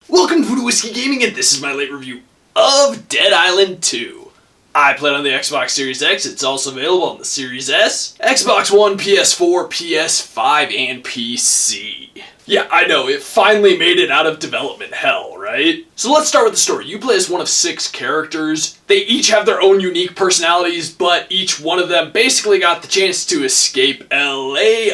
Welcome to Whiskey Gaming, and this is my late review of Dead Island 2. I played on the Xbox Series X, it's also available on the Series S, Xbox One, PS4, PS5, and PC. Yeah, I know, it finally made it out of development hell, right? So let's start with the story. You play as one of 6 characters. They each have their own unique personalities, but each one of them basically got the chance to escape LA.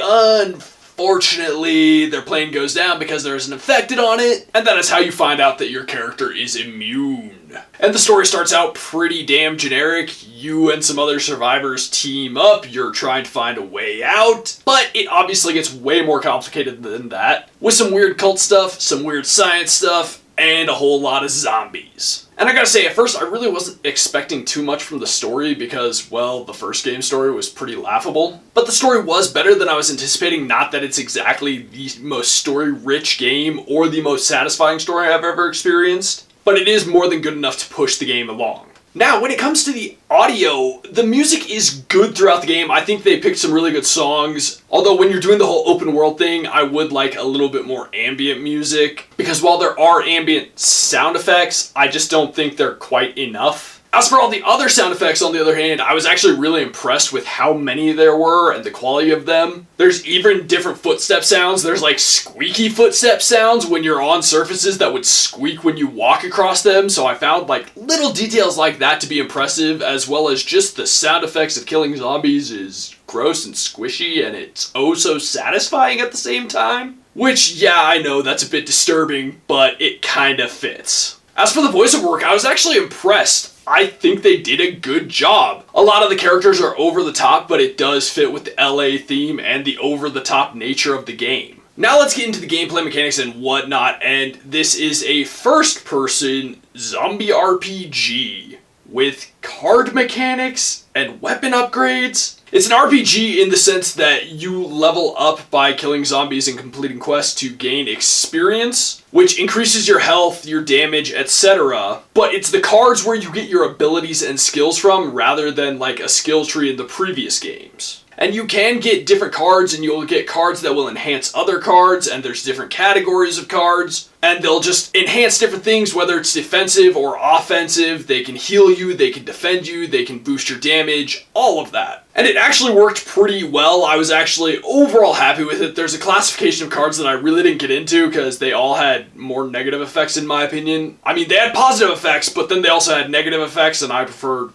Unfortunately, their plane goes down because there's an infected on it, and that is how you find out that your character is immune. And the story starts out pretty damn generic. You and some other survivors team up, you're trying to find a way out, but it obviously gets way more complicated than that, with some weird cult stuff, some weird science stuff, and a whole lot of zombies. And I gotta say, at first I really wasn't expecting too much from the story because, well, the first game story was pretty laughable. But the story was better than I was anticipating, not that it's exactly the most story-rich game or the most satisfying story I've ever experienced, but it is more than good enough to push the game along. Now, when it comes to the audio, the music is good throughout the game. I think they picked some really good songs. Although when you're doing the whole open world thing, I would like a little bit more ambient music. Because while there are ambient sound effects, I just don't think they're quite enough. As for all the other sound effects, on the other hand, I was actually really impressed with how many there were and the quality of them. There's even different footstep sounds. There's like squeaky footstep sounds when you're on surfaces that would squeak when you walk across them. So I found like little details like that to be impressive, as well as just the sound effects of killing zombies is gross and squishy, and it's oh so satisfying at the same time. Which, yeah, I know that's a bit disturbing, but it kind of fits. As for the voiceover work, I was actually impressed. I think they did a good job. A lot of the characters are over the top, but it does fit with the LA theme and the over the top nature of the game. Now let's get into the gameplay mechanics and whatnot, and this is a first person zombie RPG with card mechanics and weapon upgrades. It's an RPG in the sense that you level up by killing zombies and completing quests to gain experience, which increases your health, your damage, etc. But it's the cards where you get your abilities and skills from, rather than like a skill tree in the previous games. And you can get different cards, and you'll get cards that will enhance other cards, and there's different categories of cards, and they'll just enhance different things, whether it's defensive or offensive. They can heal you, they can defend you, they can boost your damage, all of that. And it actually worked pretty well. I was actually overall happy with it. There's a classification of cards that I really didn't get into because they all had more negative effects in my opinion. I mean, they had positive effects, but then they also had negative effects, and I prefer,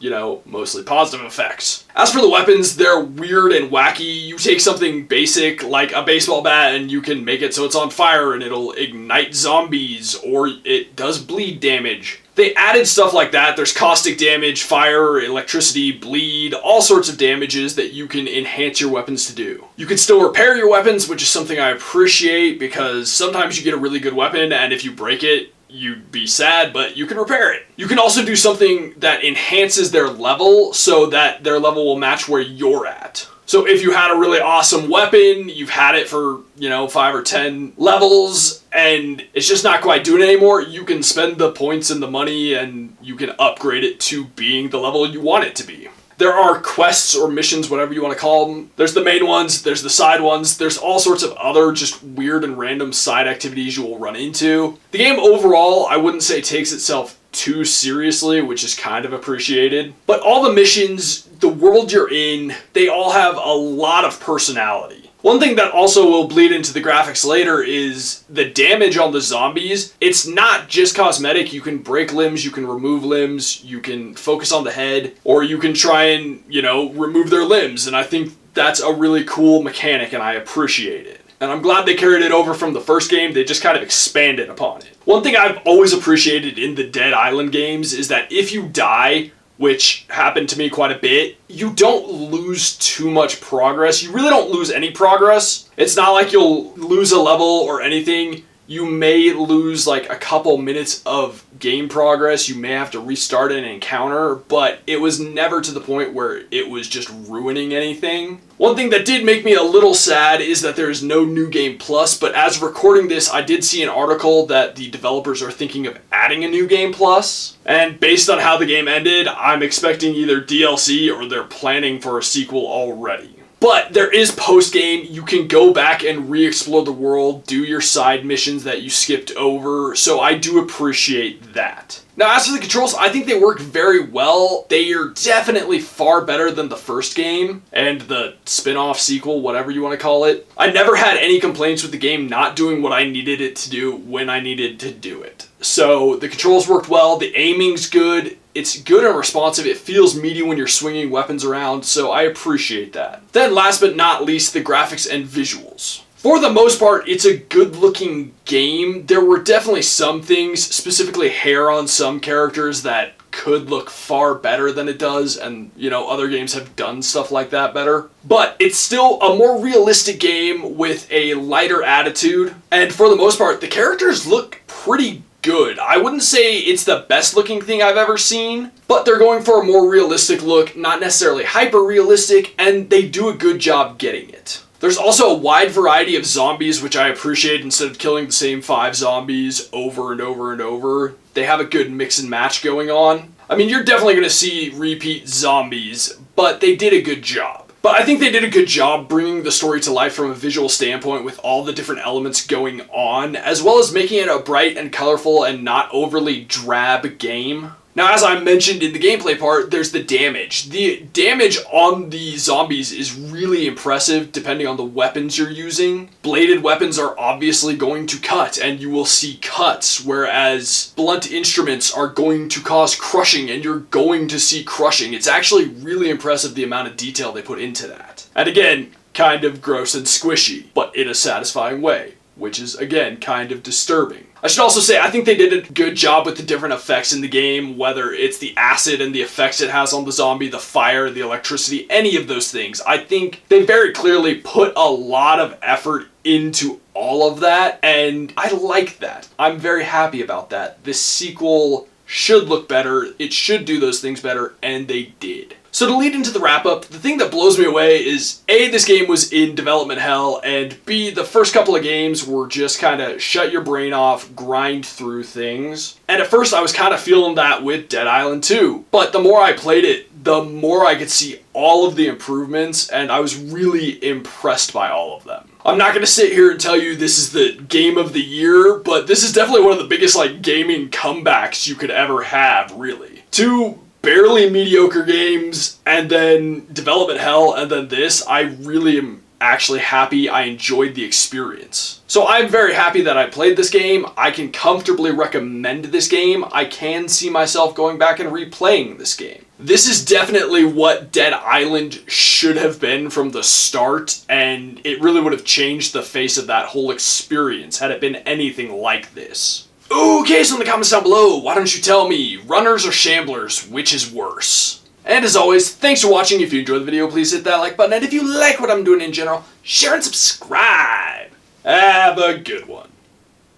mostly positive effects. As for the weapons, they're weird and wacky. You take something basic like a baseball bat and you can make it so it's on fire and it'll ignite zombies, or it does bleed damage. They added stuff like that. There's caustic damage, fire, electricity, bleed, all sorts of damages that you can enhance your weapons to do. You can still repair your weapons, which is something I appreciate, because sometimes you get a really good weapon and if you break it, you'd be sad, but you can repair it. You can also do something that enhances their level so that their level will match where you're at. So if you had a really awesome weapon, you've had it for, 5 or 10 levels, and it's just not quite doing it anymore, you can spend the points and the money and you can upgrade it to being the level you want it to be. There are quests or missions, whatever you want to call them. There's the main ones, there's the side ones, there's all sorts of other just weird and random side activities you will run into. The game overall, I wouldn't say takes itself too seriously, which is kind of appreciated. But all the missions, the world you're in, they all have a lot of personality. One thing that also will bleed into the graphics later is the damage on the zombies. It's not just cosmetic. You can break limbs, you can remove limbs, you can focus on the head, or you can try and, remove their limbs. And I think that's a really cool mechanic and I appreciate it. And I'm glad they carried it over from the first game. They just kind of expanded upon it. One thing I've always appreciated in the Dead Island games is that if you die, which happened to me quite a bit, you don't lose too much progress. You really don't lose any progress. It's not like you'll lose a level or anything. You may lose like a couple minutes of game progress. You may have to restart an encounter, but it was never to the point where it was just ruining anything. One thing that did make me a little sad is that there's no New Game Plus, but as of recording this, I did see an article that the developers are thinking of adding a New Game Plus. And based on how the game ended, I'm expecting either DLC or they're planning for a sequel already. But there is post-game. You can go back and re-explore the world, do your side missions that you skipped over, so I do appreciate that. Now, as for the controls, I think they work very well. They are definitely far better than the first game and the spin-off sequel, whatever you want to call it. I never had any complaints with the game not doing what I needed it to do when I needed to do it. So the controls worked well, the aiming's good, it's good and responsive, it feels meaty when you're swinging weapons around, so I appreciate that. Then last but not least, the graphics and visuals. For the most part, it's a good-looking game. There were definitely some things, specifically hair on some characters, that could look far better than it does, and, you know, other games have done stuff like that better. But it's still a more realistic game with a lighter attitude, and for the most part, the characters look pretty good. I wouldn't say it's the best looking thing I've ever seen, but they're going for a more realistic look, not necessarily hyper-realistic, and they do a good job getting it. There's also a wide variety of zombies, which I appreciate. Instead of killing the same 5 zombies over and over and over, they have a good mix and match going on. I mean, you're definitely going to see repeat zombies, but they did a good job. But I think they did a good job bringing the story to life from a visual standpoint with all the different elements going on, as well as making it a bright and colorful and not overly drab game. Now, as I mentioned in the gameplay part, there's the damage. The damage on the zombies is really impressive depending on the weapons you're using. Bladed weapons are obviously going to cut, and you will see cuts, whereas blunt instruments are going to cause crushing, and you're going to see crushing. It's actually really impressive the amount of detail they put into that. And again, kind of gross and squishy, but in a satisfying way, which is, again, kind of disturbing. I should also say, I think they did a good job with the different effects in the game, whether it's the acid and the effects it has on the zombie, the fire, the electricity, any of those things. I think they very clearly put a lot of effort into all of that, and I like that. I'm very happy about that. This sequel should look better, it should do those things better, and they did. So to lead into the wrap-up, the thing that blows me away is A, this game was in development hell, and B, the first couple of games were just kind of shut your brain off, grind through things. And at first I was kind of feeling that with Dead Island 2, but the more I played it, the more I could see all of the improvements, and I was really impressed by all of them. I'm not going to sit here and tell you this is the game of the year, but this is definitely one of the biggest gaming comebacks you could ever have, really. 2 barely mediocre games, and then development hell, and then this. I really am actually happy I enjoyed the experience. So I'm very happy that I played this game. I can comfortably recommend this game. I can see myself going back and replaying this game. This is definitely what Dead Island should have been from the start, and it really would have changed the face of that whole experience had it been anything like this. Okay, so in the comments down below, why don't you tell me, runners or shamblers, which is worse? And as always, thanks for watching. If you enjoyed the video, please hit that like button, and if you like what I'm doing in general, share and subscribe. Have a good one.